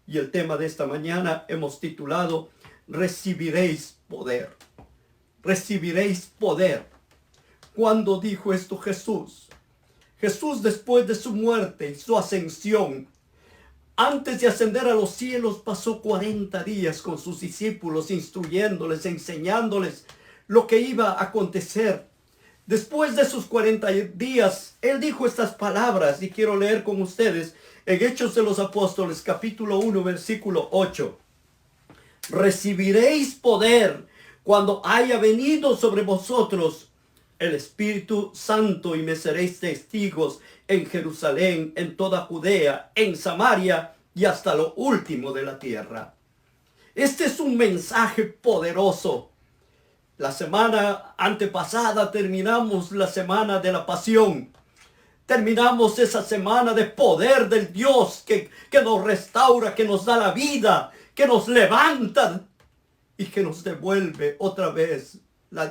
Y el tema de esta mañana hemos titulado Recibiréis poder. Recibiréis poder. ¿Cuándo dijo esto Jesús? Jesús, después de su muerte y su ascensión, antes de ascender a los cielos, pasó 40 días con sus discípulos, instruyéndoles, enseñándoles lo que iba a acontecer. Después de sus 40 días, Él dijo estas palabras, y quiero leer con ustedes en Hechos de los Apóstoles, capítulo 1, versículo 8. Recibiréis poder cuando haya venido sobre vosotros el Espíritu Santo, y me seréis testigos en Jerusalén, en toda Judea, en Samaria y hasta lo último de la tierra. Este es un mensaje poderoso. La semana antepasada terminamos la semana de la pasión. Terminamos esa semana de poder del Dios que nos restaura, que nos da la vida, que nos levanta y que nos devuelve otra vez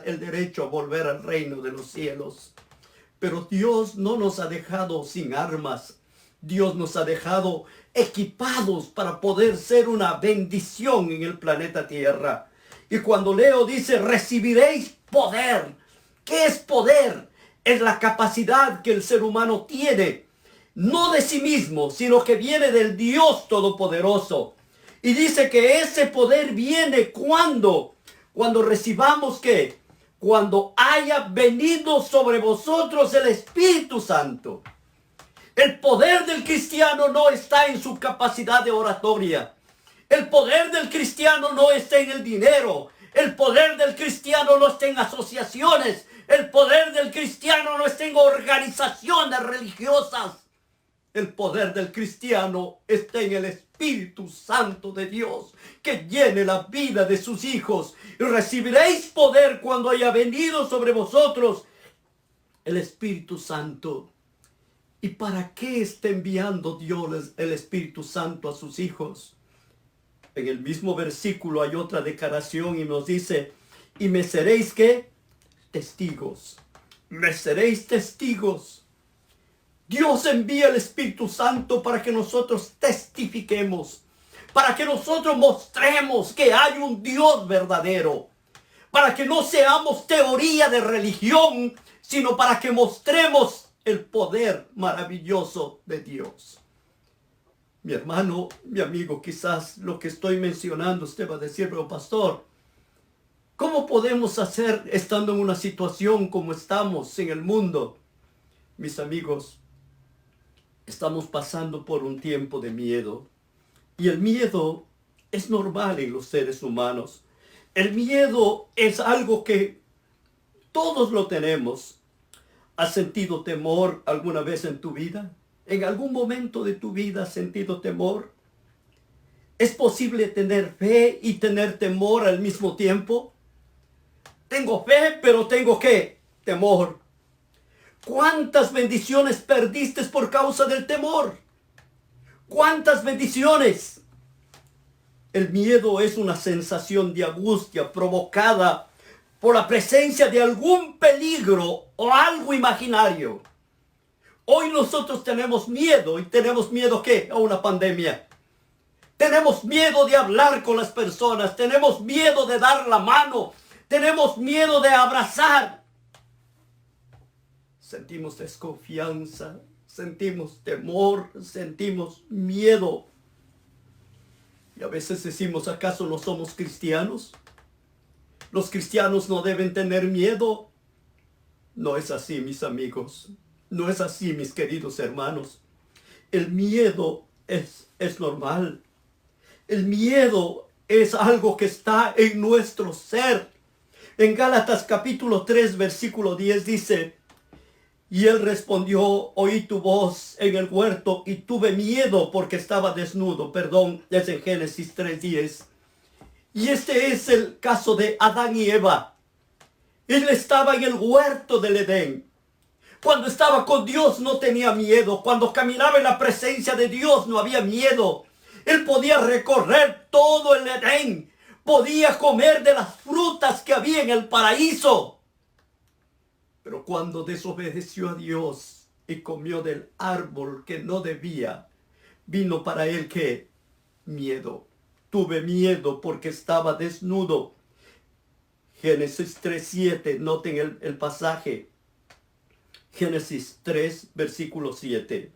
el derecho a volver al reino de los cielos. Pero Dios no nos ha dejado sin armas. Dios nos ha dejado equipados para poder ser una bendición en el planeta Tierra. Y cuando leo dice, recibiréis poder. ¿Qué es poder? Es la capacidad que el ser humano tiene, no de sí mismo, sino que viene del Dios Todopoderoso. Y dice que ese poder viene cuando recibamos ¿qué? Cuando haya venido sobre vosotros el Espíritu Santo. El poder del cristiano no está en su capacidad de oratoria. El poder del cristiano no está en el dinero. El poder del cristiano no está en asociaciones. El poder del cristiano no está en organizaciones religiosas. El poder del cristiano está en el Espíritu Santo de Dios, que llene la vida de sus hijos. Y recibiréis poder cuando haya venido sobre vosotros el Espíritu Santo. ¿Y para qué está enviando Dios el Espíritu Santo a sus hijos? En el mismo versículo hay otra declaración y nos dice, y me seréis ¿qué? Testigos. Me seréis testigos. Dios envía el Espíritu Santo para que nosotros testifiquemos, para que nosotros mostremos que hay un Dios verdadero, para que no seamos teoría de religión, sino para que mostremos el poder maravilloso de Dios. Mi hermano, mi amigo, quizás lo que estoy mencionando usted va a decir, pero pastor, ¿cómo podemos hacer estando en una situación como estamos en el mundo? Mis amigos, estamos pasando por un tiempo de miedo. Y el miedo es normal en los seres humanos. El miedo es algo que todos lo tenemos. ¿Has sentido temor alguna vez en tu vida? ¿En algún momento de tu vida has sentido temor? ¿Es posible tener fe y tener temor al mismo tiempo? Tengo fe, pero tengo ¿qué? Temor. ¿Cuántas bendiciones perdiste por causa del temor? ¿Cuántas bendiciones? El miedo es una sensación de angustia provocada por la presencia de algún peligro o algo imaginario. Hoy nosotros tenemos miedo, y tenemos miedo ¿qué? A una pandemia. Tenemos miedo de hablar con las personas, tenemos miedo de dar la mano, tenemos miedo de abrazar. Sentimos desconfianza, sentimos temor, sentimos miedo. Y a veces decimos, ¿acaso no somos cristianos? ¿Los cristianos no deben tener miedo? No es así, mis amigos. No es así, mis queridos hermanos. El miedo es normal. El miedo es algo que está en nuestro ser. En Gálatas capítulo 3, versículo 10 dice, y él respondió, oí tu voz en el huerto y tuve miedo porque estaba desnudo. Perdón, es en Génesis 3:10. Y este es el caso de Adán y Eva. Él estaba en el huerto del Edén. Cuando estaba con Dios no tenía miedo. Cuando caminaba en la presencia de Dios no había miedo. Él podía recorrer todo el Edén. Podía comer de las frutas que había en el paraíso. Pero cuando desobedeció a Dios y comió del árbol que no debía, vino para él ¿qué? miedo. Tuve miedo porque estaba desnudo. Génesis 3:7, noten el pasaje. Génesis 3, versículo 7.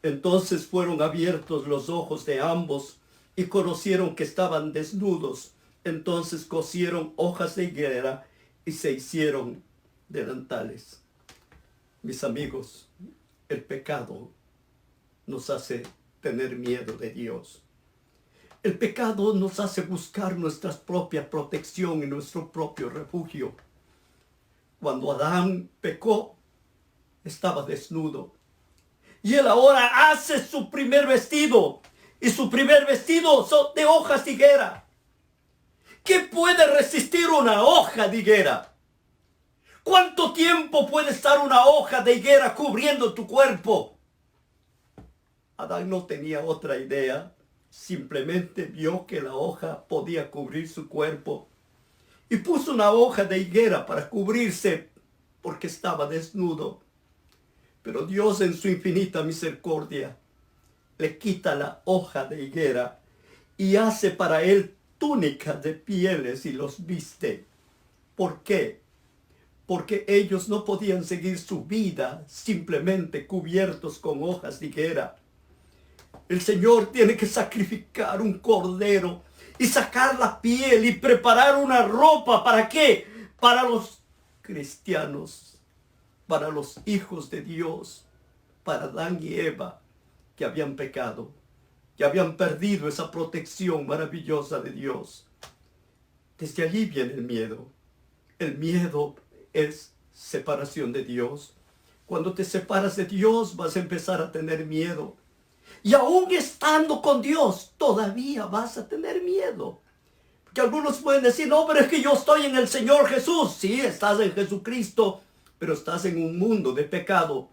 Entonces fueron abiertos los ojos de ambos y conocieron que estaban desnudos. Entonces cosieron hojas de higuera y se hicieron delantales. Mis amigos, el pecado nos hace tener miedo de Dios. El pecado nos hace buscar nuestra propia protección y nuestro propio refugio. Cuando Adán pecó, estaba desnudo. Y él ahora hace su primer vestido. Y su primer vestido son de hojas de higuera. ¿Qué puede resistir una hoja de higuera? ¿Cuánto tiempo puede estar una hoja de higuera cubriendo tu cuerpo? Adán no tenía otra idea. Simplemente vio que la hoja podía cubrir su cuerpo. Y puso una hoja de higuera para cubrirse porque estaba desnudo. Pero Dios en su infinita misericordia le quita la hoja de higuera y hace para él túnicas de pieles y los viste. ¿Por qué? Porque ellos no podían seguir su vida simplemente cubiertos con hojas de higuera. El Señor tiene que sacrificar un cordero y sacar la piel y preparar una ropa. ¿Para qué? Para los cristianos, para los hijos de Dios, para Adán y Eva, que habían pecado, que habían perdido esa protección maravillosa de Dios. Desde allí viene el miedo. El miedo es separación de Dios. Cuando te separas de Dios, vas a empezar a tener miedo. Y aún estando con Dios, todavía vas a tener miedo. Porque algunos pueden decir, no, pero es que yo estoy en el Señor Jesús. Sí, estás en Jesucristo, pero estás en un mundo de pecado.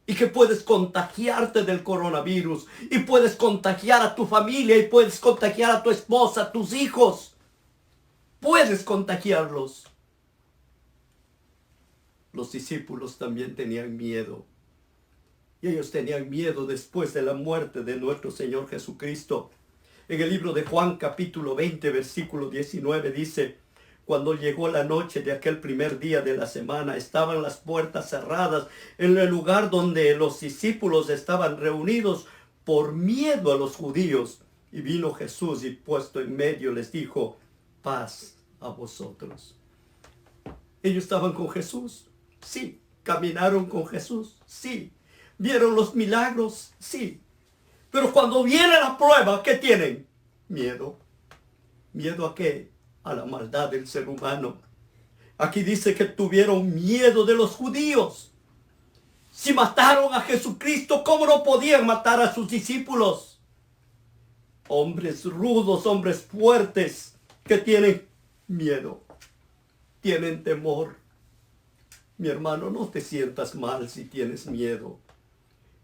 Y que puedes contagiarte del coronavirus. Y puedes contagiar a tu familia. Y puedes contagiar a tu esposa, a tus hijos. Puedes contagiarlos. Los discípulos también tenían miedo. Y ellos tenían miedo después de la muerte de nuestro Señor Jesucristo. En el libro de Juan capítulo 20, versículo 19 dice, cuando llegó la noche de aquel primer día de la semana, estaban las puertas cerradas en el lugar donde los discípulos estaban reunidos por miedo a los judíos. Y vino Jesús y puesto en medio les dijo, paz a vosotros. Ellos estaban con Jesús, sí. Caminaron con Jesús, sí. ¿Vieron los milagros? Sí. Pero cuando viene la prueba, ¿qué tienen? Miedo. ¿Miedo a qué? A la maldad del ser humano. Aquí dice que tuvieron miedo de los judíos. Si mataron a Jesucristo, ¿cómo no podían matar a sus discípulos? Hombres rudos, hombres fuertes, que tienen miedo, tienen temor. Mi hermano, no te sientas mal si tienes miedo.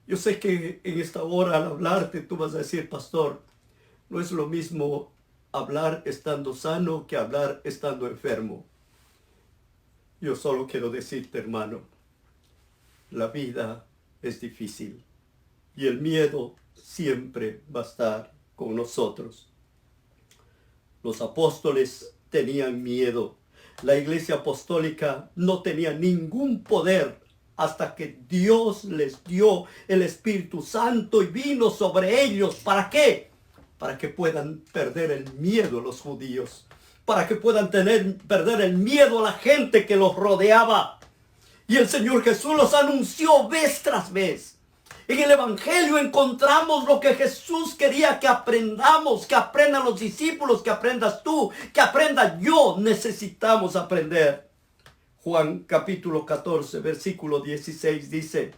Yo sé que en esta hora al hablarte tú vas a decir, pastor, no es lo mismo hablar estando sano que hablar estando enfermo. Yo solo quiero decirte, hermano, la vida es difícil y el miedo siempre va a estar con nosotros. Los apóstoles tenían miedo. La iglesia apostólica no tenía ningún poder hasta que Dios les dio el Espíritu Santo y vino sobre ellos. ¿Para qué? Para que puedan perder el miedo a los judíos. Para que puedan perder el miedo a la gente que los rodeaba. Y el Señor Jesús los anunció vez tras vez. En el Evangelio encontramos lo que Jesús quería que aprendamos, que aprendan los discípulos, que aprendas tú, que aprenda yo. Necesitamos aprender. Juan capítulo 14, versículo 16 dice,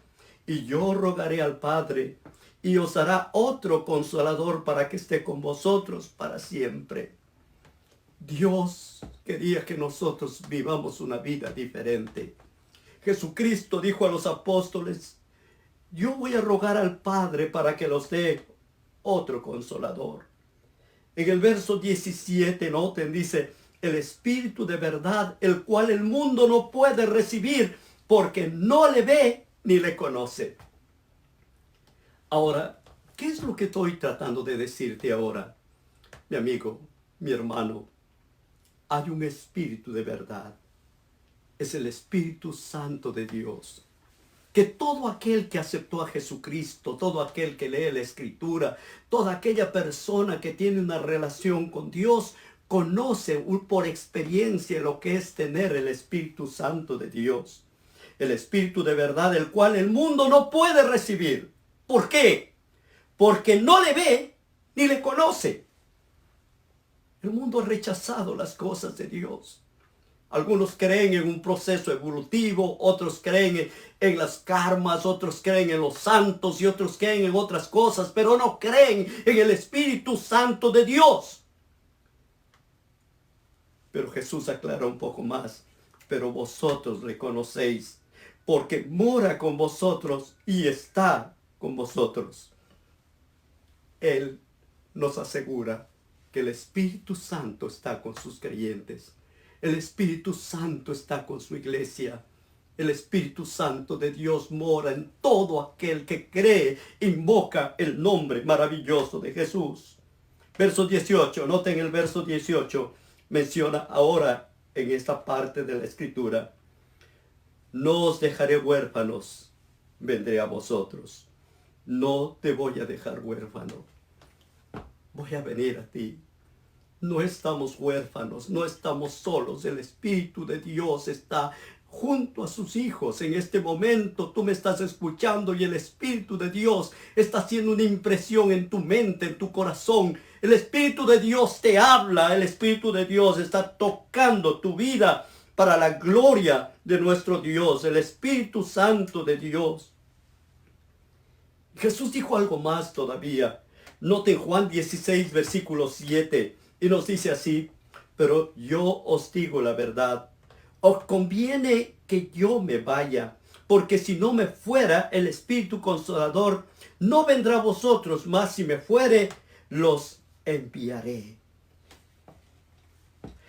y yo rogaré al Padre, y os dará otro consolador para que esté con vosotros para siempre. Dios quería que nosotros vivamos una vida diferente. Jesucristo dijo a los apóstoles, yo voy a rogar al Padre para que los dé otro consolador. En el verso 17, noten, dice, el Espíritu de verdad, el cual el mundo no puede recibir, porque no le ve ni le conoce. Ahora, ¿Qué es lo que estoy tratando de decirte ahora? Mi amigo, mi hermano, hay un espíritu de verdad. Es el Espíritu Santo de Dios. Que todo aquel que aceptó a Jesucristo, todo aquel que lee la Escritura, toda aquella persona que tiene una relación con Dios, conoce por experiencia lo que es tener el Espíritu Santo de Dios. El Espíritu de verdad, el cual el mundo no puede recibir. ¿Por qué? Porque no le ve ni le conoce. El mundo ha rechazado las cosas de Dios. Algunos creen en un proceso evolutivo, otros creen en las karmas, otros creen en los santos y otros creen en otras cosas, pero no creen en el Espíritu Santo de Dios. Pero Jesús aclara un poco más. Pero vosotros le conocéis, porque mora con vosotros y está con vosotros. Él nos asegura que el Espíritu Santo está con sus creyentes. El Espíritu Santo está con su iglesia. El Espíritu Santo de Dios mora en todo aquel que cree, invoca el nombre maravilloso de Jesús. Verso 18, noten el verso 18, menciona ahora en esta parte de la Escritura: no os dejaré huérfanos, vendré a vosotros. No te voy a dejar huérfano. Voy a venir a ti. No estamos huérfanos, no estamos solos. El Espíritu de Dios está junto a sus hijos. En este momento tú me estás escuchando y el Espíritu de Dios está haciendo una impresión en tu mente, en tu corazón. El Espíritu de Dios te habla, el Espíritu de Dios está tocando tu vida para la gloria de nuestro Dios, el Espíritu Santo de Dios. Jesús dijo algo más todavía. Noten Juan 16, versículo 7. Y nos dice así: pero yo os digo la verdad, os conviene que yo me vaya, porque si no me fuera, el Espíritu Consolador no vendrá a vosotros, mas si me fuere, los enviaré.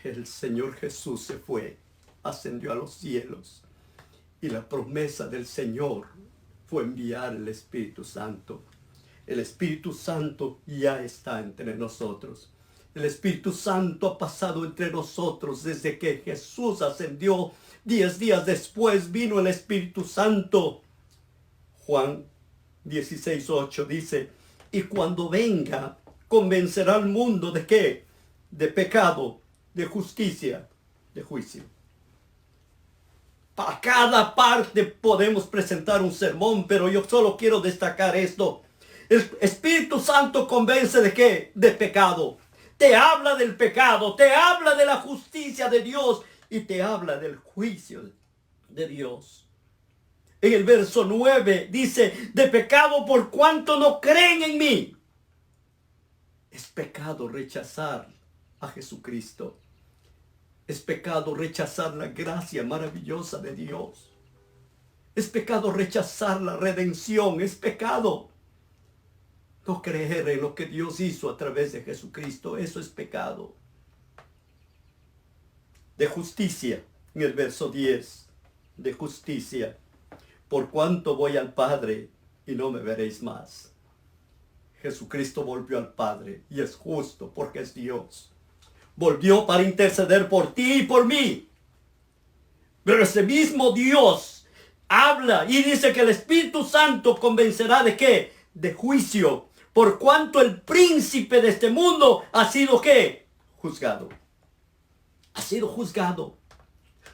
El Señor Jesús se fue, ascendió a los cielos, y la promesa del Señor fue enviar el Espíritu Santo. El Espíritu Santo ya está entre nosotros. El Espíritu Santo ha pasado entre nosotros desde que Jesús ascendió. 10 días después vino el Espíritu Santo. Juan 16:8 dice: y cuando venga, convencerá al mundo ¿de qué? De pecado, de justicia, de juicio. Para cada parte podemos presentar un sermón, pero yo solo quiero destacar esto. El Espíritu Santo convence ¿de qué? De pecado. Te habla del pecado, te habla de la justicia de Dios y te habla del juicio de Dios. En el verso 9 dice: de pecado por cuanto no creen en mí. Es pecado rechazar a Jesucristo. Es pecado rechazar la gracia maravillosa de Dios. Es pecado rechazar la redención. Es pecado no creer en lo que Dios hizo a través de Jesucristo. Eso es pecado. De justicia, en el verso 10, de justicia. Por cuanto voy al Padre y no me veréis más. Jesucristo volvió al Padre y es justo porque es Dios. Volvió para interceder por ti y por mí. Pero ese mismo Dios habla y dice que el Espíritu Santo convencerá ¿de qué? De juicio. Por cuanto el príncipe de este mundo ha sido ¿qué? Juzgado. Ha sido juzgado.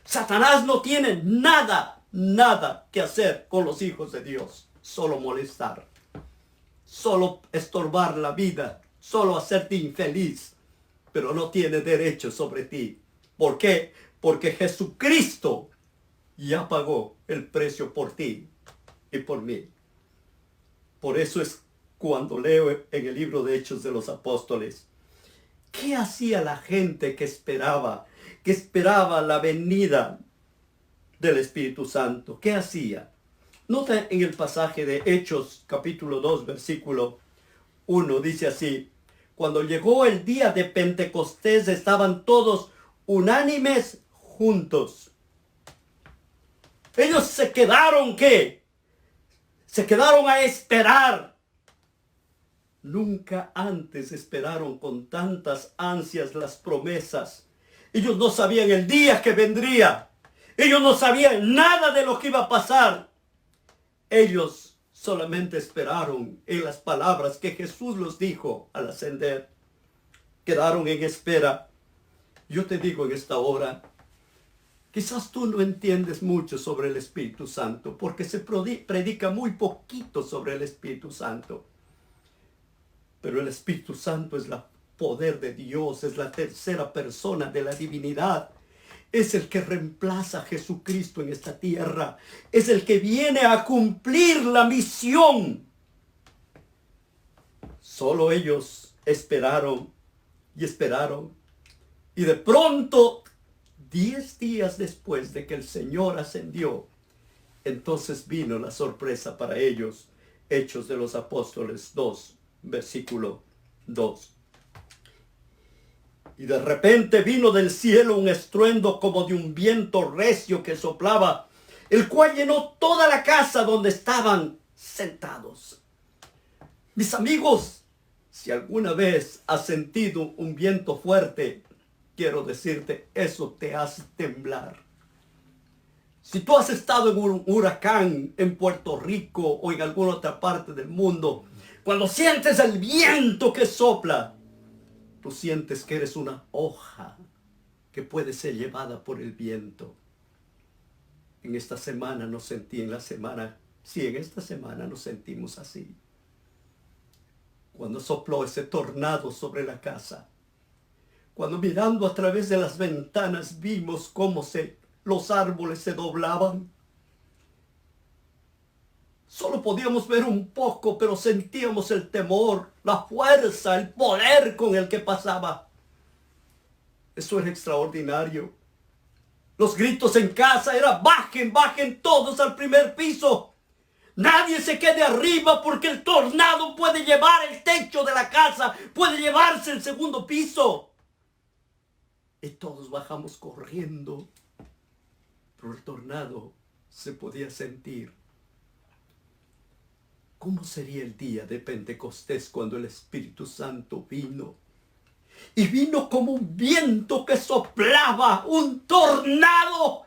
Satanás no tiene nada que hacer con los hijos de Dios. Solo molestar. Solo estorbar la vida. Solo hacerte infeliz. Pero no tiene derecho sobre ti. ¿Por qué? Porque Jesucristo ya pagó el precio por ti y por mí. Por eso es cuando leo en el libro de Hechos de los Apóstoles, ¿qué hacía la gente que esperaba la venida del Espíritu Santo? ¿Qué hacía? Nota en el pasaje de Hechos capítulo 2 versículo 1, dice así: cuando llegó el día de Pentecostés estaban todos unánimes juntos. Ellos se quedaron ¿qué? Se quedaron a esperar Nunca antes esperaron con tantas ansias las promesas. Ellos no sabían el día que vendría. Ellos no sabían nada de lo que iba a pasar. Ellos solamente esperaron en las palabras que Jesús los dijo al ascender. Quedaron en espera. Yo te digo en esta hora, quizás tú no entiendes mucho sobre el Espíritu Santo, porque se predica muy poquito sobre el Espíritu Santo. Pero el Espíritu Santo es el poder de Dios, es la tercera persona de la divinidad. Es el que reemplaza a Jesucristo en esta tierra. Es el que viene a cumplir la misión. Solo ellos esperaron y esperaron. Y de pronto, 10 días después de que el Señor ascendió, entonces vino la sorpresa para ellos. Hechos de los Apóstoles 2, versículo 2. Y de repente vino del cielo un estruendo como de un viento recio que soplaba, el cual llenó toda la casa donde estaban sentados. Mis amigos, si alguna vez has sentido un viento fuerte, quiero decirte, eso te hace temblar. Si tú has estado en un huracán en Puerto Rico o en alguna otra parte del mundo, cuando sientes el viento que sopla, tú sientes que eres una hoja que puede ser llevada por el viento. En esta semana nos sentimos así. Cuando sopló ese tornado sobre la casa, cuando mirando a través de las ventanas vimos cómo los árboles se doblaban. Solo podíamos ver un poco, pero sentíamos el temor, la fuerza, el poder con el que pasaba. Eso era extraordinario. Los gritos en casa eran: bajen, bajen todos al primer piso. Nadie se quede arriba porque el tornado puede llevar el techo de la casa, puede llevarse el segundo piso. Y todos bajamos corriendo, pero el tornado se podía sentir. ¿Cómo sería el día de Pentecostés cuando el Espíritu Santo vino? Y vino como un viento que soplaba, un tornado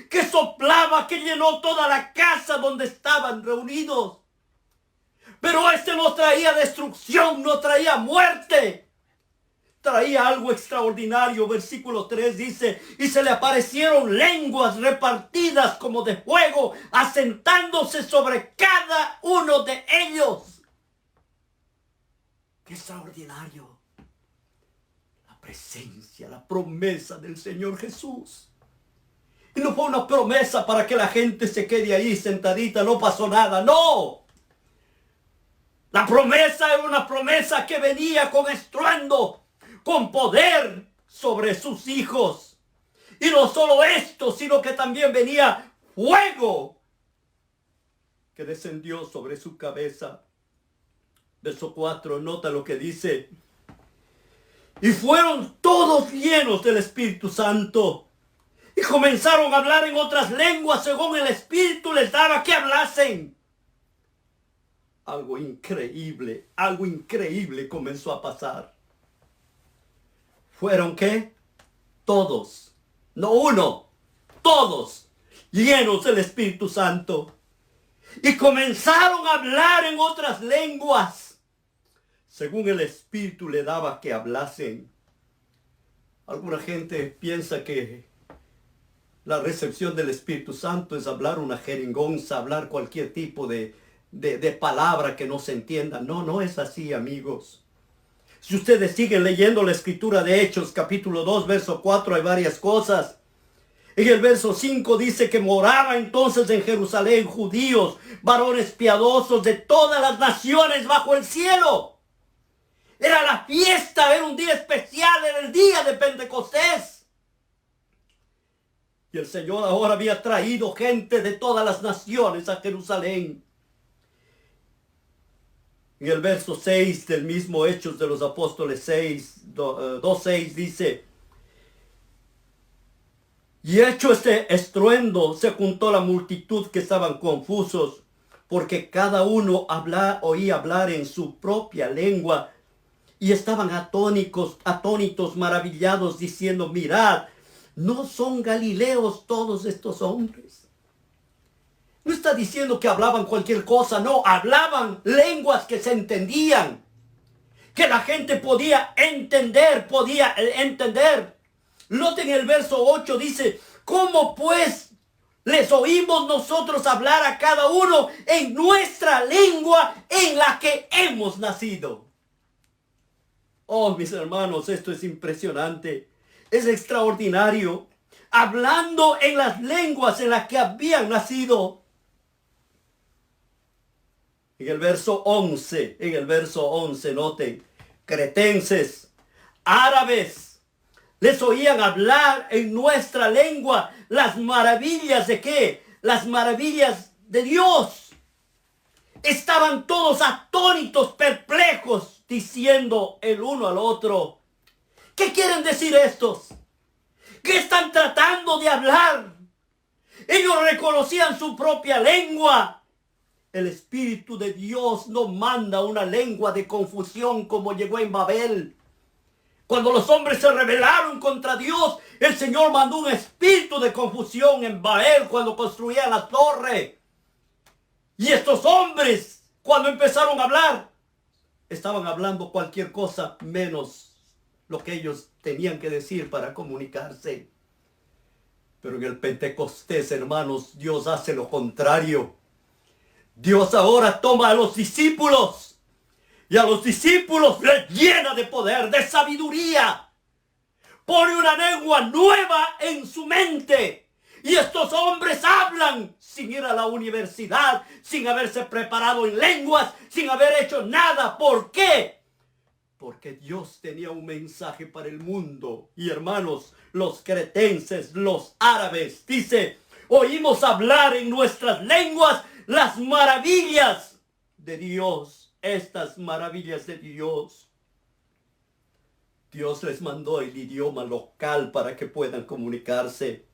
que soplaba, que llenó toda la casa donde estaban reunidos. Pero este no traía destrucción, no traía muerte. Traía algo extraordinario. Versículo 3 dice: y se le aparecieron lenguas repartidas como de fuego, asentándose sobre cada uno de ellos. ¡Qué extraordinario! La presencia, la promesa del Señor Jesús. Y no fue una promesa para que la gente se quede ahí sentadita, no pasó nada, no. La promesa era una promesa que venía con estruendo, con poder sobre sus hijos. Y no solo esto, sino que también venía fuego que descendió sobre su cabeza. Verso 4, nota lo que dice: y fueron todos llenos del Espíritu Santo, y comenzaron a hablar en otras lenguas según el Espíritu les daba que hablasen. Algo increíble comenzó a pasar. ¿Fueron qué? Todos, no uno, todos llenos del Espíritu Santo. Y comenzaron a hablar en otras lenguas, según el Espíritu le daba que hablasen. Alguna gente piensa que la recepción del Espíritu Santo es hablar una jeringonza, hablar cualquier tipo de palabra que no se entienda. No, no es así, amigos. Si ustedes siguen leyendo la escritura de Hechos, capítulo 2, verso 4, hay varias cosas. En el verso 5 dice que moraba entonces en Jerusalén judíos, varones piadosos de todas las naciones bajo el cielo. Era la fiesta, era un día especial, era el día de Pentecostés. Y el Señor ahora había traído gente de todas las naciones a Jerusalén. En el verso 6 del mismo Hechos de los Apóstoles 2:6 dice: y hecho este estruendo, se juntó la multitud que estaban confusos, porque cada uno oía hablar en su propia lengua. Y estaban atónitos, maravillados, diciendo, mirad, ¿no son galileos todos estos hombres? No está diciendo que hablaban cualquier cosa, no, hablaban lenguas que se entendían, que la gente podía entender. Noten el verso 8, dice, ¿cómo pues les oímos nosotros hablar a cada uno en nuestra lengua en la que hemos nacido? Oh, mis hermanos, esto es impresionante, es extraordinario. Hablando en las lenguas en las que habían nacido. En el verso 11, noten, cretenses, árabes, les oían hablar en nuestra lengua las maravillas de ¿qué? Las maravillas de Dios. Estaban todos atónitos, perplejos, diciendo el uno al otro, ¿qué quieren decir estos? ¿Qué están tratando de hablar? Ellos reconocían su propia lengua. El Espíritu de Dios no manda una lengua de confusión como llegó en Babel. Cuando los hombres se rebelaron contra Dios, el Señor mandó un espíritu de confusión en Babel cuando construían la torre. Y estos hombres, cuando empezaron a hablar, estaban hablando cualquier cosa menos lo que ellos tenían que decir para comunicarse. Pero en el Pentecostés, hermanos, Dios hace lo contrario. Dios ahora toma a los discípulos y a los discípulos les llena de poder, de sabiduría. Pone una lengua nueva en su mente. Y estos hombres hablan sin ir a la universidad, sin haberse preparado en lenguas, sin haber hecho nada. ¿Por qué? Porque Dios tenía un mensaje para el mundo. Y hermanos, los cretenses, los árabes, dice, oímos hablar en nuestras lenguas las maravillas de Dios. Estas maravillas de Dios. Dios les mandó el idioma local para que puedan comunicarse.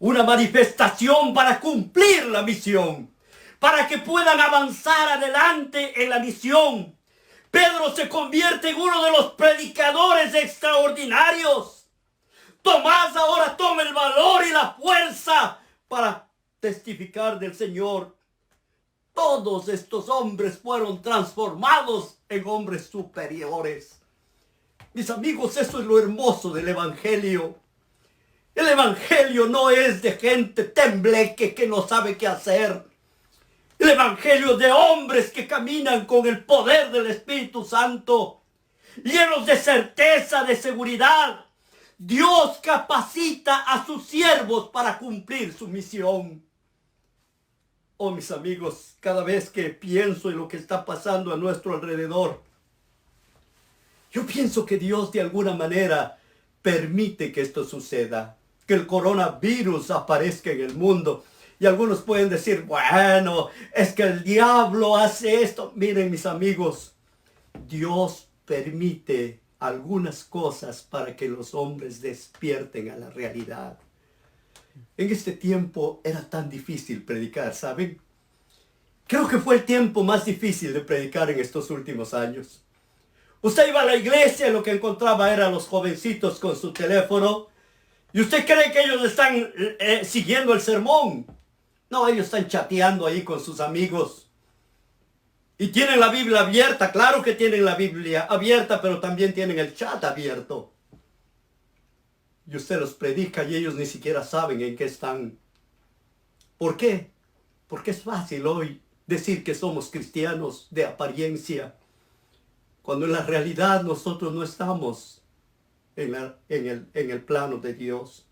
Una manifestación para cumplir la misión, para que puedan avanzar adelante en la misión. Pedro se convierte en uno de los predicadores extraordinarios. Tomás ahora toma el valor y la fuerza para testificar del Señor. Todos estos hombres fueron transformados en hombres superiores. Mis amigos, eso es lo hermoso del Evangelio. El Evangelio no es de gente tembleque que no sabe qué hacer. El Evangelio es de hombres que caminan con el poder del Espíritu Santo, llenos de certeza, de seguridad. Dios capacita a sus siervos para cumplir su misión. Oh, mis amigos, cada vez que pienso en lo que está pasando a nuestro alrededor, yo pienso que Dios de alguna manera permite que esto suceda. Que el coronavirus aparezca en el mundo. Y algunos pueden decir, bueno, es que el diablo hace esto. Miren, mis amigos, Dios permite algunas cosas para que los hombres despierten a la realidad. En este tiempo era tan difícil predicar, ¿saben? Creo que fue el tiempo más difícil de predicar en estos últimos años. Usted iba a la iglesia y lo que encontraba eran los jovencitos con su teléfono. ¿Y usted cree que ellos están siguiendo el sermón? No, ellos están chateando ahí con sus amigos. Y tienen la Biblia abierta, claro que tienen la Biblia abierta, pero también tienen el chat abierto. Y usted los predica y ellos ni siquiera saben en qué están. ¿Por qué? Porque es fácil hoy decir que somos cristianos de apariencia, cuando en la realidad nosotros no estamos en el plano de Dios.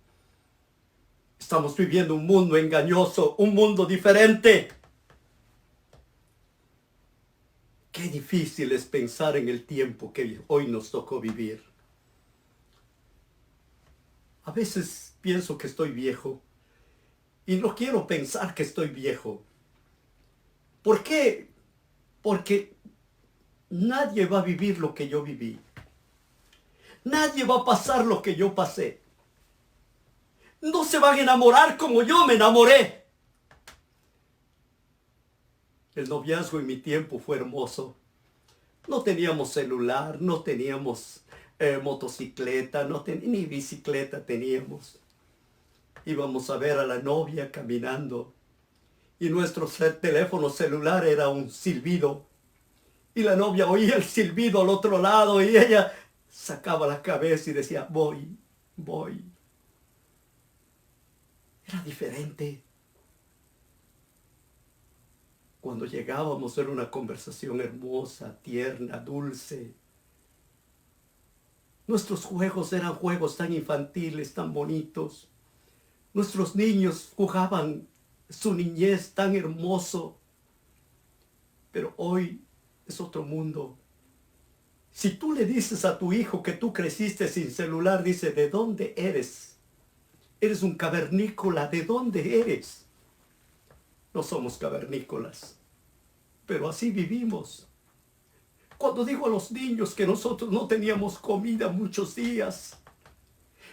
Estamos viviendo un mundo engañoso, un mundo diferente. Qué difícil es pensar en el tiempo que hoy nos tocó vivir. A veces pienso que estoy viejo y no quiero pensar que estoy viejo. ¿Por qué? Porque nadie va a vivir lo que yo viví. Nadie va a pasar lo que yo pasé. No se van a enamorar como yo me enamoré. El noviazgo en mi tiempo fue hermoso. No teníamos celular, no teníamos motocicleta, ni bicicleta teníamos. Íbamos a ver a la novia caminando y nuestro teléfono celular era un silbido. Y la novia oía el silbido al otro lado y ella sacaba la cabeza y decía, voy, voy. Era diferente. Cuando llegábamos era una conversación hermosa, tierna, dulce. Nuestros juegos eran juegos tan infantiles, tan bonitos. Nuestros niños jugaban su niñez tan hermoso. Pero hoy es otro mundo. Si tú le dices a tu hijo que tú creciste sin celular, dice, ¿de dónde eres? Eres un cavernícola, ¿de dónde eres? No somos cavernícolas, pero así vivimos. Cuando digo a los niños que nosotros no teníamos comida muchos días,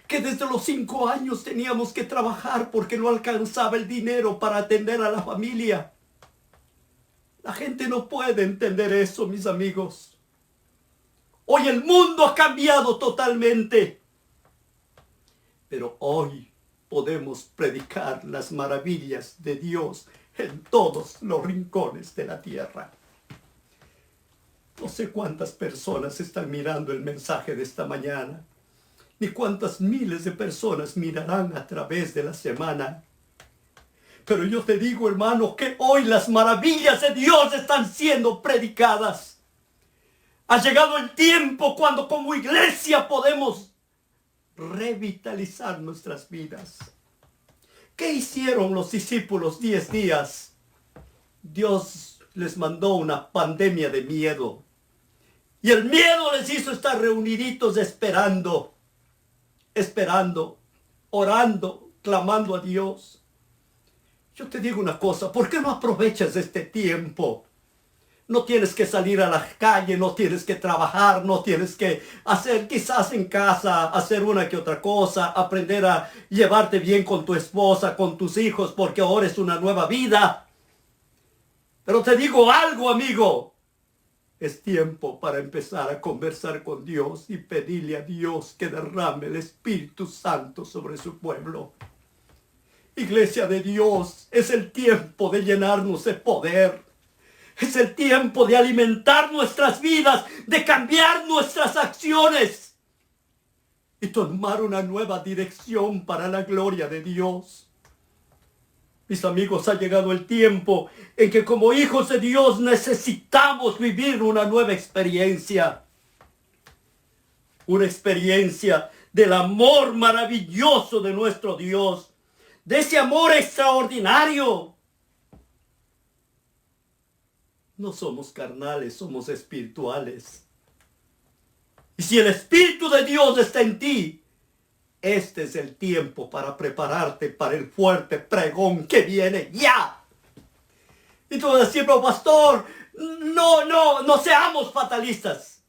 que desde los 5 años teníamos que trabajar porque no alcanzaba el dinero para atender a la familia. La gente no puede entender eso, mis amigos. Hoy el mundo ha cambiado totalmente. Pero hoy podemos predicar las maravillas de Dios en todos los rincones de la tierra. No sé cuántas personas están mirando el mensaje de esta mañana, ni cuántas miles de personas mirarán a través de la semana. Pero yo te digo, hermano, que hoy las maravillas de Dios están siendo predicadas. Ha llegado el tiempo cuando como iglesia podemos revitalizar nuestras vidas. ¿Qué hicieron los discípulos 10 días? Dios les mandó una pandemia de miedo. Y el miedo les hizo estar reuniditos esperando, orando, clamando a Dios. Yo te digo una cosa, ¿por qué no aprovechas este tiempo? No tienes que salir a la calle, no tienes que trabajar, no tienes que hacer quizás en casa, hacer una que otra cosa, aprender a llevarte bien con tu esposa, con tus hijos, porque ahora es una nueva vida. Pero te digo algo, amigo, es tiempo para empezar a conversar con Dios y pedirle a Dios que derrame el Espíritu Santo sobre su pueblo. Iglesia de Dios, es el tiempo de llenarnos de poder. Es el tiempo de alimentar nuestras vidas, de cambiar nuestras acciones y tomar una nueva dirección para la gloria de Dios. Mis amigos, ha llegado el tiempo en que como hijos de Dios necesitamos vivir una nueva experiencia. Una experiencia del amor maravilloso de nuestro Dios, de ese amor extraordinario. No somos carnales, somos espirituales. Y si el Espíritu de Dios está en ti, este es el tiempo para prepararte para el fuerte pregón que viene ya. Y tú vas a decir, pero pastor, no seamos fatalistas.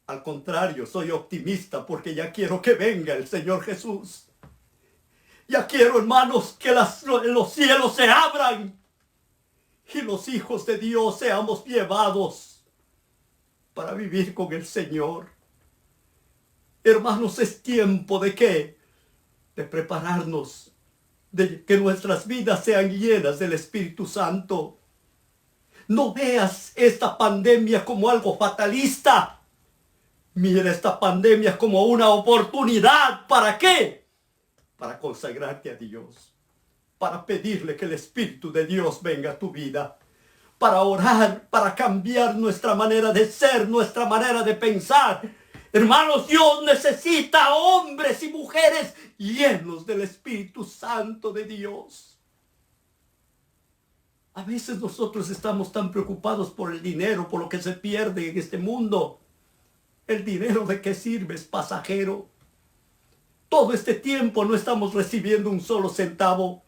Al contrario, soy optimista porque ya quiero que venga el Señor Jesús. Ya quiero, hermanos, que los cielos se abran y los hijos de Dios seamos llevados para vivir con el Señor. Hermanos, es tiempo ¿de qué? De prepararnos, de que nuestras vidas sean llenas del Espíritu Santo. No veas esta pandemia como algo fatalista. Mira esta pandemia como una oportunidad. ¿Para qué? Para consagrarte a Dios. Para pedirle que el Espíritu de Dios venga a tu vida. Para orar, para cambiar nuestra manera de ser, nuestra manera de pensar. Hermanos, Dios necesita hombres y mujeres llenos del Espíritu Santo de Dios. A veces nosotros estamos tan preocupados por el dinero, por lo que se pierde en este mundo. ¿El dinero de qué sirve? Es pasajero. Todo este tiempo no estamos recibiendo un solo centavo.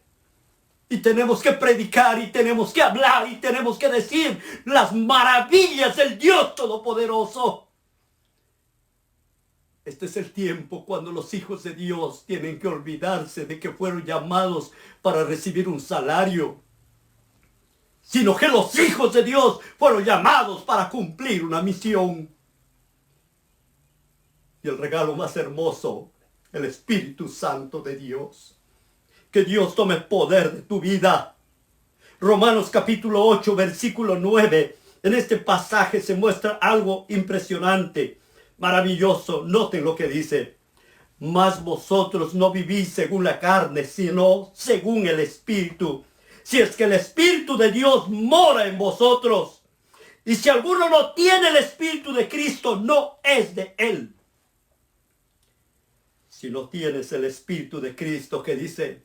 Y tenemos que predicar y tenemos que hablar y tenemos que decir las maravillas del Dios Todopoderoso. Este es el tiempo cuando los hijos de Dios tienen que olvidarse de que fueron llamados para recibir un salario. sino que los hijos de Dios fueron llamados para cumplir una misión. Y el regalo más hermoso, el Espíritu Santo de Dios. Que Dios tome poder de tu vida. Romanos capítulo 8, versículo 9. En este pasaje se muestra algo impresionante, maravilloso. Noten lo que dice. Mas vosotros no vivís según la carne, sino según el Espíritu. Si es que el Espíritu de Dios mora en vosotros. Y si alguno no tiene el Espíritu de Cristo, no es de él. Si no tienes el Espíritu de Cristo, que dice,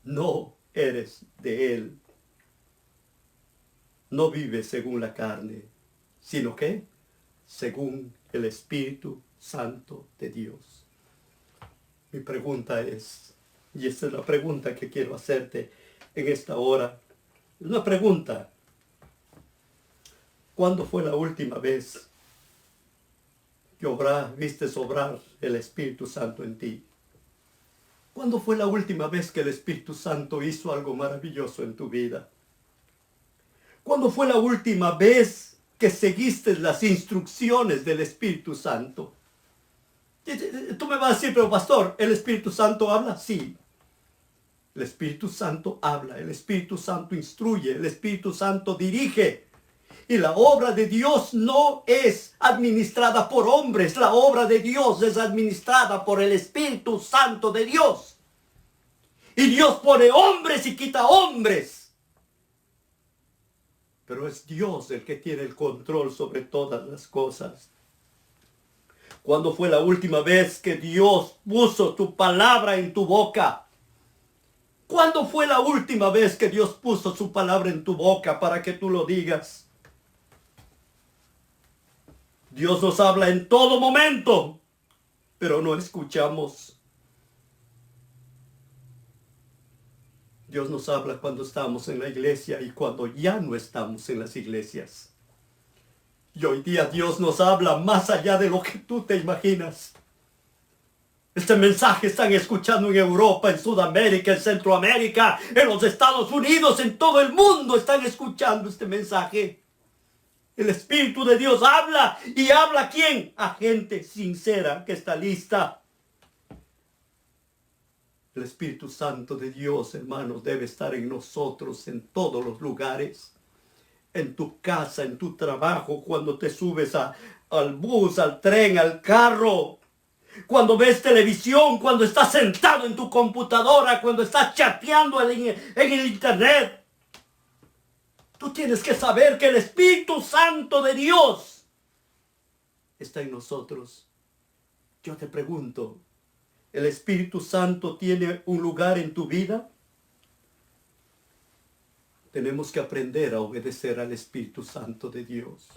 no eres de él. No vives según la carne, sino que según el Espíritu Santo de Dios. Mi pregunta es, y esta es la pregunta que quiero hacerte en esta hora. Es una pregunta. ¿Cuándo fue la última vez que viste obrar el Espíritu Santo en ti? ¿Cuándo fue la última vez que el Espíritu Santo hizo algo maravilloso en tu vida? ¿Cuándo fue la última vez que seguiste las instrucciones del Espíritu Santo? Tú me vas a decir, pero pastor, ¿el Espíritu Santo habla? Sí. El Espíritu Santo habla, el Espíritu Santo instruye, el Espíritu Santo dirige. Y la obra de Dios no es administrada por hombres, la obra de Dios es administrada por el Espíritu Santo de Dios. Y Dios pone hombres y quita hombres. Pero es Dios el que tiene el control sobre todas las cosas. ¿Cuándo fue la última vez que Dios puso tu palabra en tu boca? ¿Cuándo fue la última vez que Dios puso su palabra en tu boca para que tú lo digas? Dios nos habla en todo momento, pero no escuchamos. Dios nos habla cuando estamos en la iglesia y cuando ya no estamos en las iglesias. Y hoy día Dios nos habla más allá de lo que tú te imaginas. Este mensaje están escuchando en Europa, en Sudamérica, en Centroamérica, en los Estados Unidos, en todo el mundo están escuchando este mensaje. El Espíritu de Dios habla. ¿Y habla a quién? A gente sincera que está lista. El Espíritu Santo de Dios, hermanos, debe estar en nosotros en todos los lugares. En tu casa, en tu trabajo, cuando te subes al bus, al tren, al carro. Cuando ves televisión, cuando estás sentado en tu computadora, cuando estás chateando en el internet. Tú tienes que saber que el Espíritu Santo de Dios está en nosotros. Yo te pregunto, ¿el Espíritu Santo tiene un lugar en tu vida? Tenemos que aprender a obedecer al Espíritu Santo de Dios.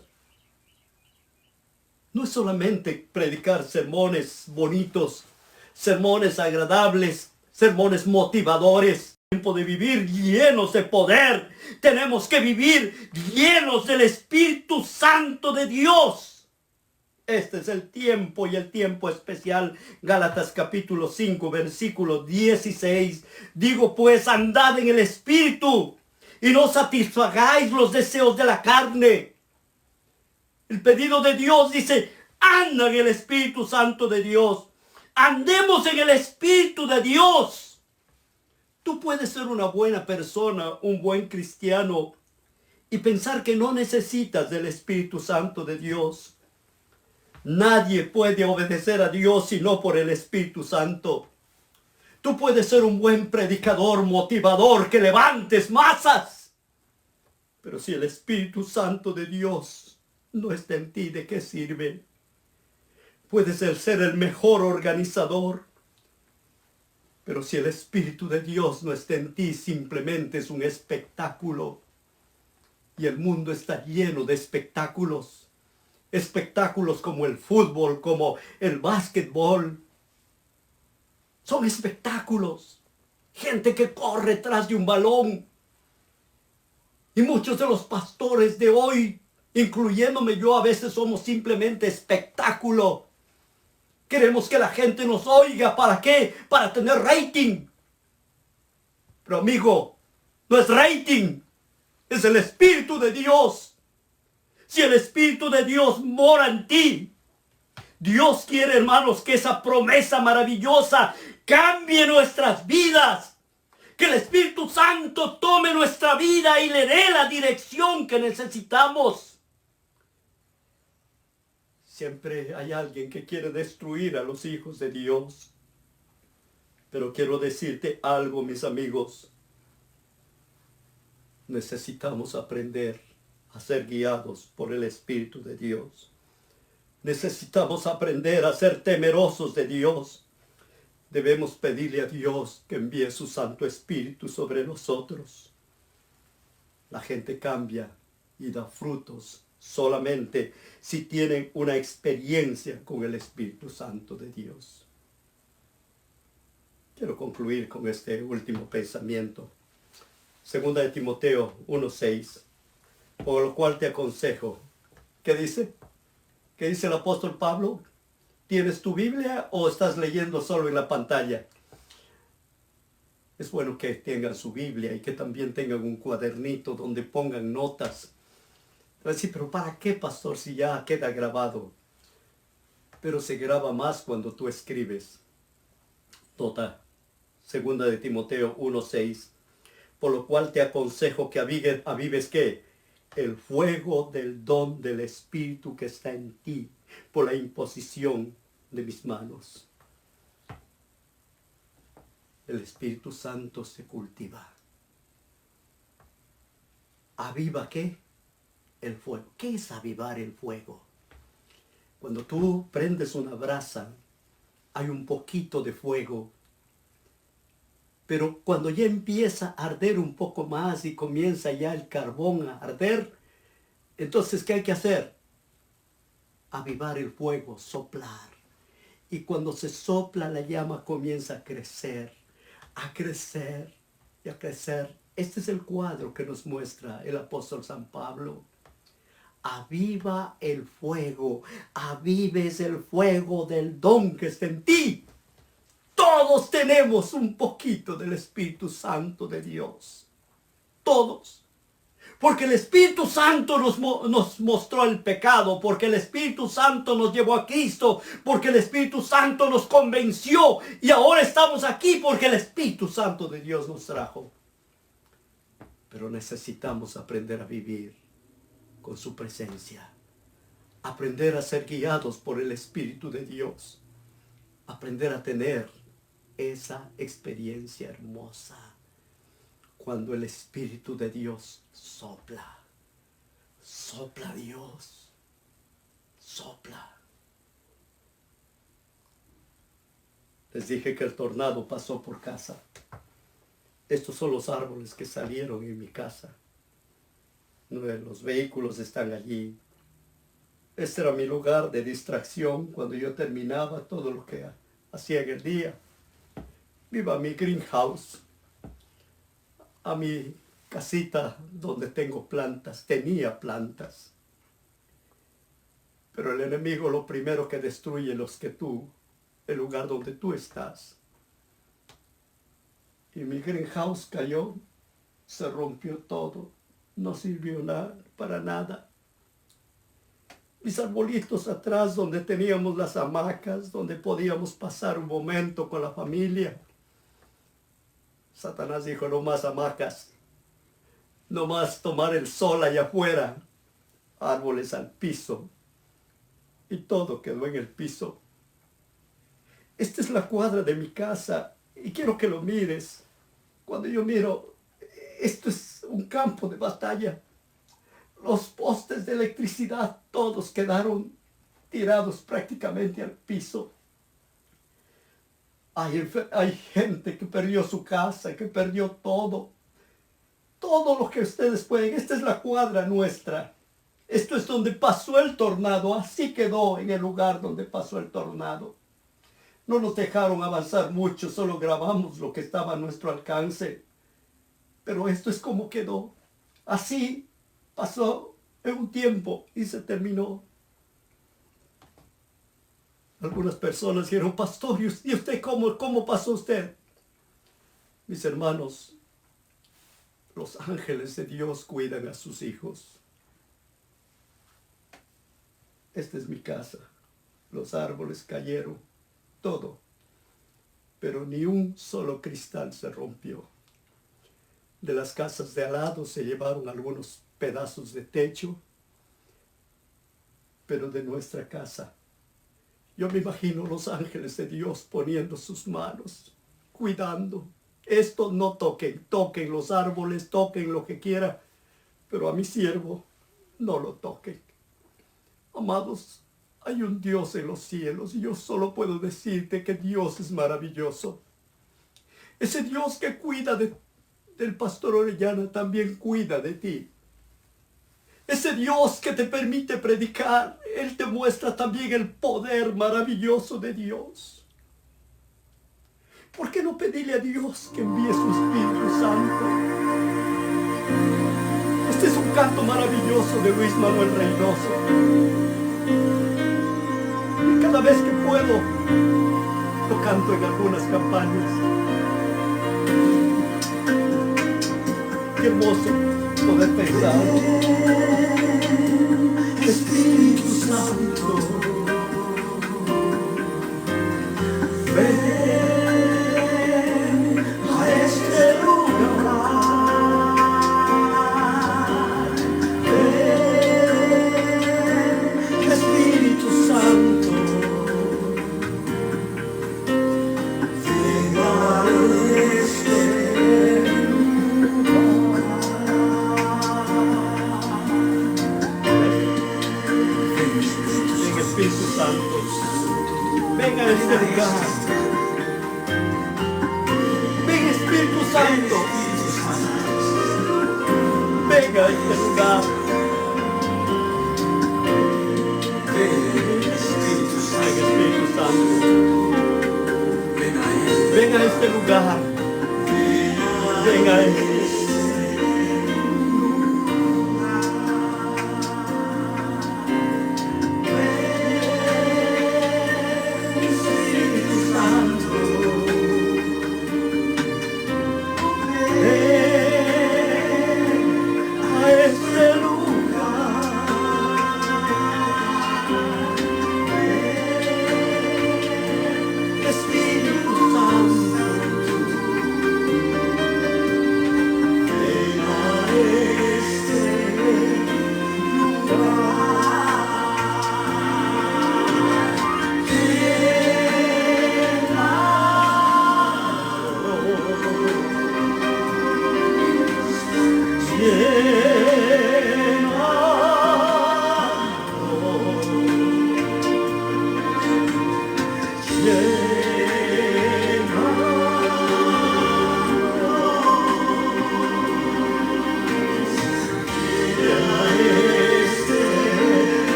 No es solamente predicar sermones bonitos, sermones agradables, sermones motivadores. Tiempo de vivir llenos de poder. Tenemos que vivir llenos del Espíritu Santo de Dios. Este es el tiempo y el tiempo especial. Gálatas capítulo 5, versículo 16. Digo pues, andad en el Espíritu y no satisfagáis los deseos de la carne. El pedido de Dios dice, anda en el Espíritu Santo de Dios. Andemos en el Espíritu de Dios. Tú puedes ser una buena persona, un buen cristiano, y pensar que no necesitas del Espíritu Santo de Dios. Nadie puede obedecer a Dios sino por el Espíritu Santo. Tú puedes ser un buen predicador, motivador, que levantes masas. Pero si el Espíritu Santo de Dios no está en ti, ¿de qué sirve? Puedes ser el mejor organizador. Pero si el Espíritu de Dios no está en ti, simplemente es un espectáculo. Y el mundo está lleno de espectáculos. Espectáculos como el fútbol, como el básquetbol. Son espectáculos. Gente que corre tras de un balón. Y muchos de los pastores de hoy, incluyéndome yo, a veces somos simplemente espectáculo. Queremos que la gente nos oiga. ¿Para qué? Para tener rating. Pero amigo, no es rating. Es el Espíritu de Dios. Si el Espíritu de Dios mora en ti, Dios quiere, hermanos, que esa promesa maravillosa cambie nuestras vidas. Que el Espíritu Santo tome nuestra vida y le dé la dirección que necesitamos. Siempre hay alguien que quiere destruir a los hijos de Dios. Pero quiero decirte algo, mis amigos. Necesitamos aprender a ser guiados por el Espíritu de Dios. Necesitamos aprender a ser temerosos de Dios. Debemos pedirle a Dios que envíe su Santo Espíritu sobre nosotros. La gente cambia y da frutos solamente si tienen una experiencia con el Espíritu Santo de Dios. Quiero concluir con este último pensamiento. Segunda de Timoteo 1:6. Por lo cual te aconsejo. ¿Qué dice? ¿Qué dice el apóstol Pablo? ¿Tienes tu Biblia o estás leyendo solo en la pantalla? Es bueno que tengan su Biblia y que también tengan un cuadernito donde pongan notas. Así, pero ¿para qué, pastor, si ya queda grabado? Pero se graba más cuando tú escribes. Nota, segunda de Timoteo 1:6. Por lo cual te aconsejo que avives ¿qué? El fuego del don del Espíritu que está en ti, por la imposición de mis manos. El Espíritu Santo se cultiva. ¿Aviva qué? El fuego. ¿Qué es avivar el fuego? Cuando tú prendes una brasa, hay un poquito de fuego. Pero cuando ya empieza a arder un poco más y comienza ya el carbón a arder, entonces, ¿qué hay que hacer? Avivar el fuego, soplar. Y cuando se sopla, la llama comienza a crecer y a crecer. Este es el cuadro que nos muestra el apóstol San Pablo. Aviva el fuego, avives el fuego del don que está en ti. Todos tenemos un poquito del Espíritu Santo de Dios. Todos. Porque el Espíritu Santo nos mostró el pecado. Porque el Espíritu Santo nos llevó a Cristo. Porque el Espíritu Santo nos convenció. Y ahora estamos aquí porque el Espíritu Santo de Dios nos trajo. Pero necesitamos aprender a vivir con su presencia. Aprender a ser guiados por el Espíritu de Dios. Aprender a tener esa experiencia hermosa cuando el Espíritu de Dios sopla. Sopla Dios. Sopla. Les dije que el tornado pasó por casa. Estos son los árboles que salieron en mi casa. Los vehículos están allí. Este era mi lugar de distracción cuando yo terminaba todo lo que hacía en el día. Viva a mi greenhouse, a mi casita donde tengo plantas, tenía plantas. Pero el enemigo lo primero que destruye el lugar donde tú estás. Y mi greenhouse cayó, se rompió todo, no sirvió para nada. Mis arbolitos atrás donde teníamos las hamacas, donde podíamos pasar un momento con la familia. Satanás dijo, no más hamacas, no más tomar el sol allá afuera, árboles al piso, y todo quedó en el piso. Esta es la cuadra de mi casa, y quiero que lo mires. Cuando yo miro, esto es un campo de batalla. Los postes de electricidad, todos quedaron tirados prácticamente al piso. Hay gente que perdió su casa, que perdió todo. Todo lo que ustedes pueden. Esta es la cuadra nuestra. Esto es donde pasó el tornado. Así quedó en el lugar donde pasó el tornado. No nos dejaron avanzar mucho. Solo grabamos lo que estaba a nuestro alcance. Pero esto es como quedó. Así pasó en un tiempo y se terminó. Algunas personas dijeron, pastor, ¿y usted cómo pasó usted? Mis hermanos, Los ángeles de Dios cuidan a sus hijos. Esta es mi casa. Los árboles cayeron, todo. Pero ni un solo cristal se rompió. De las casas de al lado se llevaron algunos pedazos de techo, pero de nuestra casa, yo me imagino los ángeles de Dios poniendo sus manos, cuidando. Esto no toquen, toquen los árboles, toquen lo que quiera, pero a mi siervo no lo toquen. Amados, hay un Dios en los cielos y yo solo puedo decirte que Dios es maravilloso. Ese Dios que cuida del pastor Orellana también cuida de ti. Ese Dios que te permite predicar, Él te muestra también el poder maravilloso de Dios. ¿Por qué no pedirle a Dios que envíe su Espíritu Santo? Este es un canto maravilloso de Luis Manuel Reynoso. Y cada vez que puedo, lo canto en algunas campañas. Qué hermoso poder pensar. Espíritu Santo, ven a este lugar. Ven, Espíritu Santo, ven a este Espíritu Santo, venga a este lugar. Ven Espíritu Santo, venga a este lugar. Ven Espíritu Santo, ven a este lugar. Ven a este.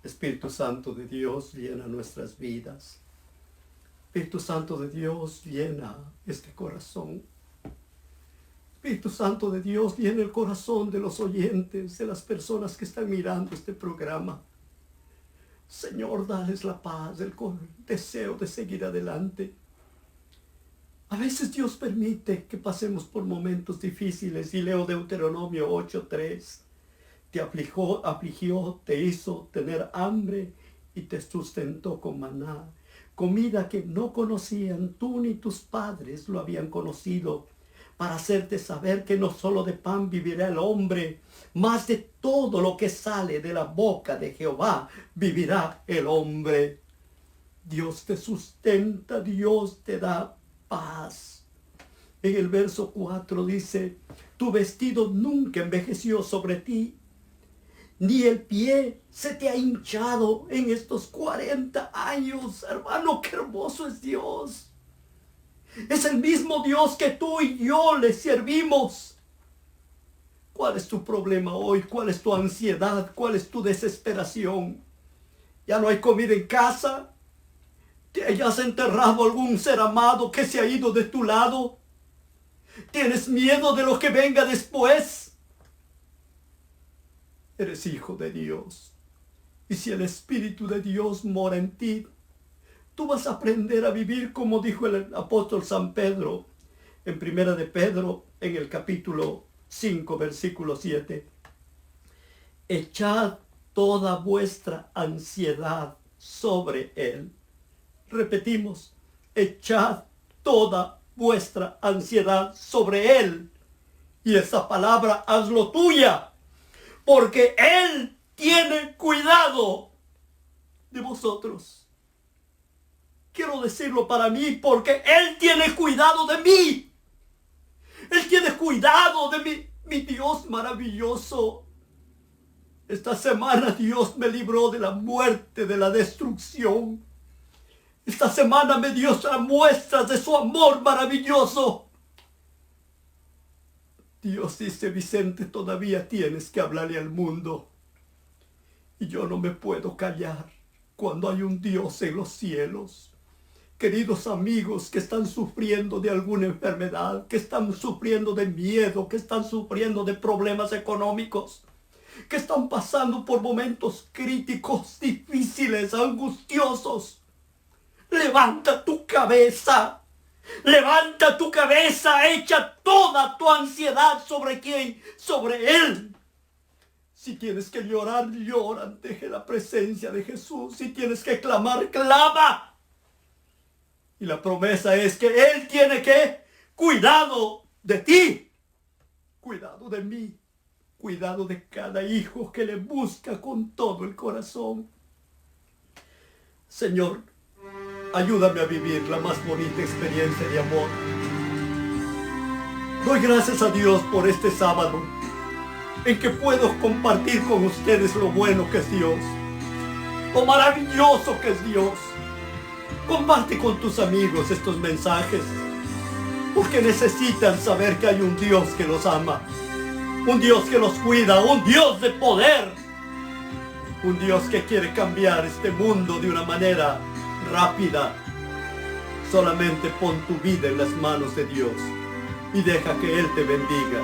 Espíritu Santo de Dios, llena nuestras vidas. Espíritu Santo de Dios, llena este corazón. Espíritu Santo de Dios, llena el corazón de los oyentes, de las personas que están mirando este programa. Señor, dales la paz, el deseo de seguir adelante. A veces Dios permite que pasemos por momentos difíciles y leo Deuteronomio 8:3. Te afligió, te hizo tener hambre y te sustentó con maná, comida que no conocían, tú ni tus padres lo habían conocido, para hacerte saber que no solo de pan vivirá el hombre, mas de todo lo que sale de la boca de Jehová vivirá el hombre. Dios te sustenta, Dios te da paz. En el verso 4 dice, tu vestido nunca envejeció sobre ti, ni el pie se te ha hinchado en estos 40 años. Hermano, qué hermoso es Dios. Es el mismo Dios que tú y yo le servimos. ¿Cuál es tu problema hoy? ¿Cuál es tu ansiedad? ¿Cuál es tu desesperación? ¿Ya no hay comida en casa? ¿Te hayas enterrado algún ser amado que se ha ido de tu lado? ¿Tienes miedo de lo que venga después? Eres hijo de Dios. Y si el Espíritu de Dios mora en ti, tú vas a aprender a vivir como dijo el apóstol San Pedro en Primera de Pedro, en el capítulo 5, versículo 7. Echad toda vuestra ansiedad sobre Él. Repetimos, echad toda vuestra ansiedad sobre Él. Y esa palabra hazlo tuya, porque Él tiene cuidado de vosotros. Quiero decirlo para mí, porque Él tiene cuidado de mí. Él tiene cuidado de mi Dios maravilloso. Esta semana Dios me libró de la muerte, de la destrucción. Esta semana me dio muestras de su amor maravilloso. Dios dice, Vicente, todavía tienes que hablarle al mundo. Y yo no me puedo callar cuando hay un Dios en los cielos. Queridos amigos que están sufriendo de alguna enfermedad, que están sufriendo de miedo, que están sufriendo de problemas económicos, que están pasando por momentos críticos, difíciles, angustiosos. Levanta tu cabeza. Levanta tu cabeza, echa toda tu ansiedad sobre quién, sobre Él. Si tienes que llorar, llora ante la presencia de Jesús. Si tienes que clamar, clama. Y la promesa es que Él tiene que cuidado de ti, cuidado de mí, cuidado de cada hijo que le busca con todo el corazón. Señor, ayúdame a vivir la más bonita experiencia de amor. Doy gracias a Dios por este sábado en que puedo compartir con ustedes lo bueno que es Dios, lo maravilloso que es Dios. Comparte con tus amigos estos mensajes, porque necesitan saber que hay un Dios que los ama, un Dios que los cuida, un Dios de poder, un Dios que quiere cambiar este mundo de una manera rápida. Solamente pon tu vida en las manos de Dios y deja que Él te bendiga.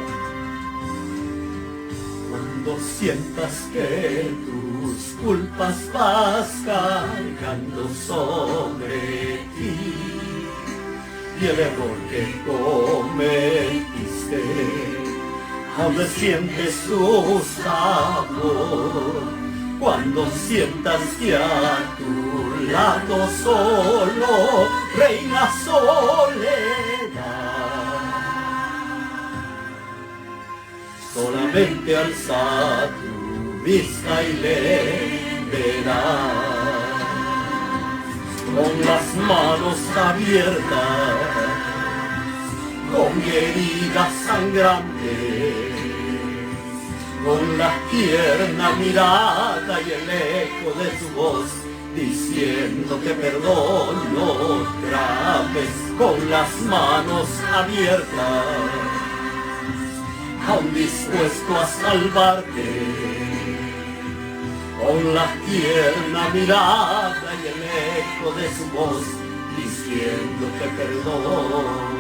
Cuando sientas que tus culpas vas cargando sobre ti y el error que cometiste aún le sientes su sabor, cuando sientas que a tu lado solo reina soledad, solamente alza tu vista y le verás con las manos abiertas, con heridas sangrantes, con la tierna mirada y el eco de su voz, diciendo que perdono otra vez, con las manos abiertas, aún dispuesto a salvarte, con la tierna mirada y el eco de su voz, diciendo que perdono.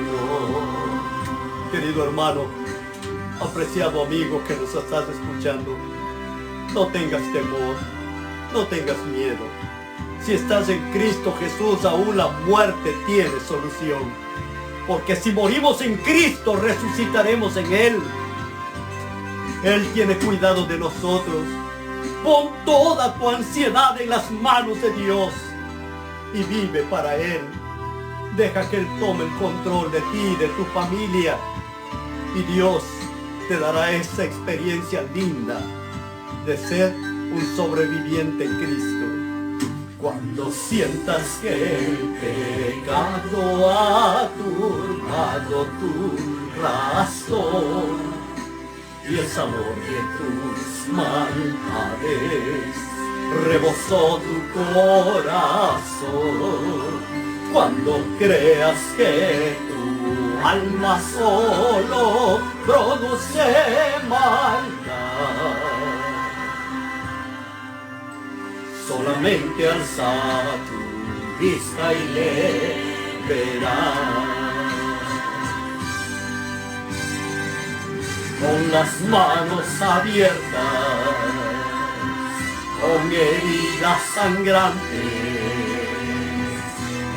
Querido hermano, apreciado amigo que nos estás escuchando, no tengas temor, no tengas miedo. Si estás en Cristo Jesús, aún la muerte tiene solución, porque si morimos en Cristo, resucitaremos en Él. Él tiene cuidado de nosotros. Pon toda tu ansiedad en las manos de Dios y vive para Él. Deja que Él tome el control de ti y de tu familia. Y Dios te dará esa experiencia linda de ser un sobreviviente en Cristo. Cuando sientas que el pecado ha turbado tu razón y el sabor de tus maldades rebosó tu corazón, cuando creas que tu alma solo produce maldad, solamente alza tu vista y le verás. Con las manos abiertas, con heridas sangrantes,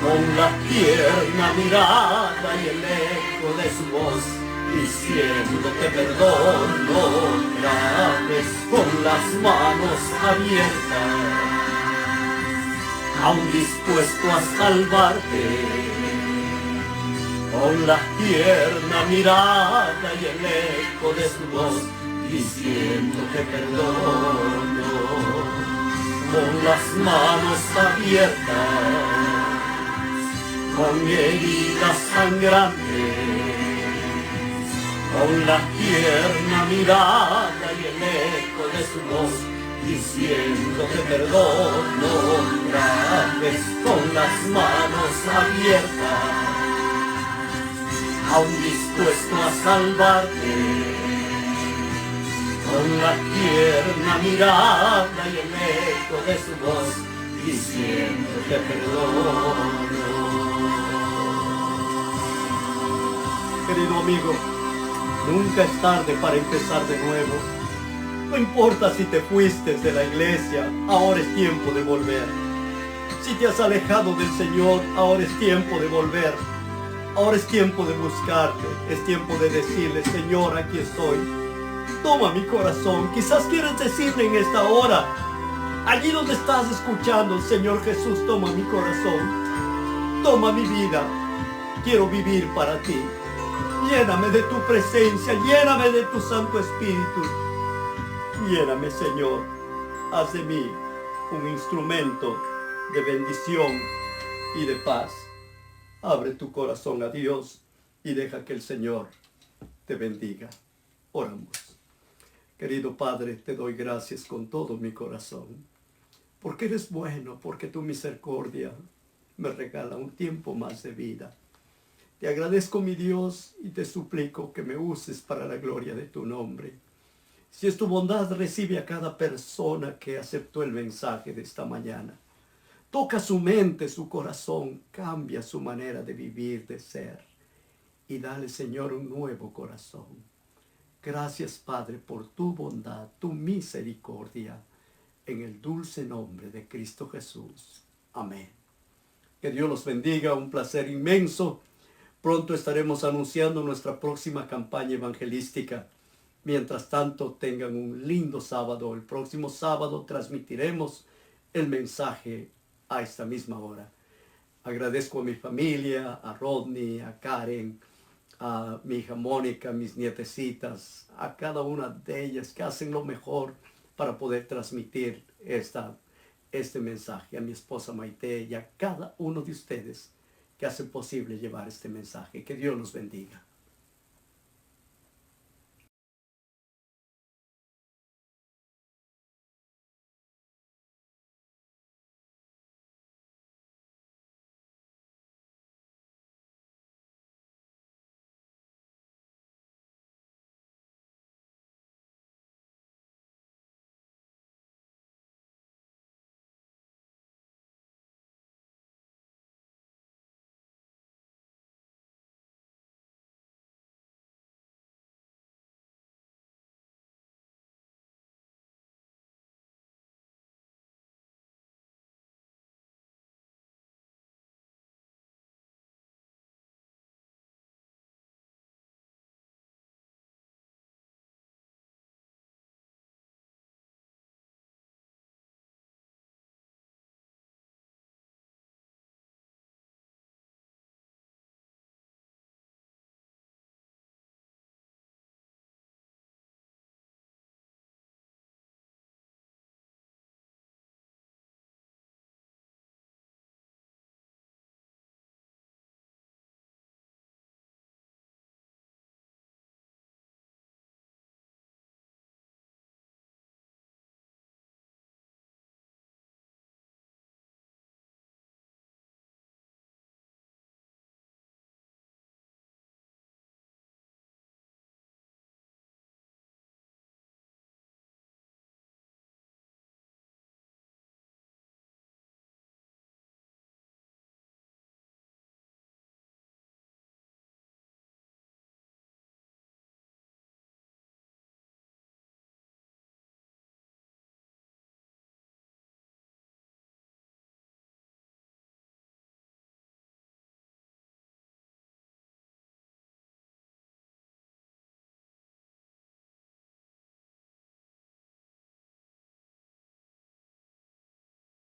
con la tierna mirada y el eco de su voz, diciéndote perdón otra vez, con las manos abiertas, aún dispuesto a salvarte, con la tierna mirada y el eco de su voz, diciéndote perdono, con las manos abiertas, con heridas sangrantes, con la tierna mirada y el eco de su voz, diciéndote perdono otra vez, con las manos abiertas, aún dispuesto a salvarte, con la tierna mirada y el eco de su voz, diciéndote perdono. Querido amigo, nunca es tarde para empezar de nuevo. No importa si te fuiste de la iglesia, ahora es tiempo de volver. Si te has alejado del Señor, ahora es tiempo de volver. Ahora es tiempo de buscarte, es tiempo de decirle, Señor, aquí estoy. Toma mi corazón. Quizás quieres decirle en esta hora, allí donde estás escuchando, Señor Jesús, toma mi corazón. Toma mi vida. Quiero vivir para ti. Lléname de tu presencia, lléname de tu Santo Espíritu. Lléname, Señor. Haz de mí un instrumento de bendición y de paz. Abre tu corazón a Dios y deja que el Señor te bendiga. Oramos. Querido Padre, te doy gracias con todo mi corazón, porque eres bueno, porque tu misericordia me regala un tiempo más de vida. Te agradezco, mi Dios, y te suplico que me uses para la gloria de tu nombre. Si es tu bondad, recibe a cada persona que aceptó el mensaje de esta mañana. Toca su mente, su corazón, cambia su manera de vivir, de ser. Y dale, Señor, un nuevo corazón. Gracias, Padre, por tu bondad, tu misericordia. En el dulce nombre de Cristo Jesús. Amén. Que Dios los bendiga, un placer inmenso. Pronto estaremos anunciando nuestra próxima campaña evangelística. Mientras tanto, tengan un lindo sábado. El próximo sábado transmitiremos el mensaje a esta misma hora. Agradezco a mi familia, a Rodney, a Karen, a mi hija Mónica, mis nietecitas, a cada una de ellas que hacen lo mejor para poder transmitir este mensaje, a mi esposa Maite y a cada uno de ustedes que hacen posible llevar este mensaje. Que Dios los bendiga.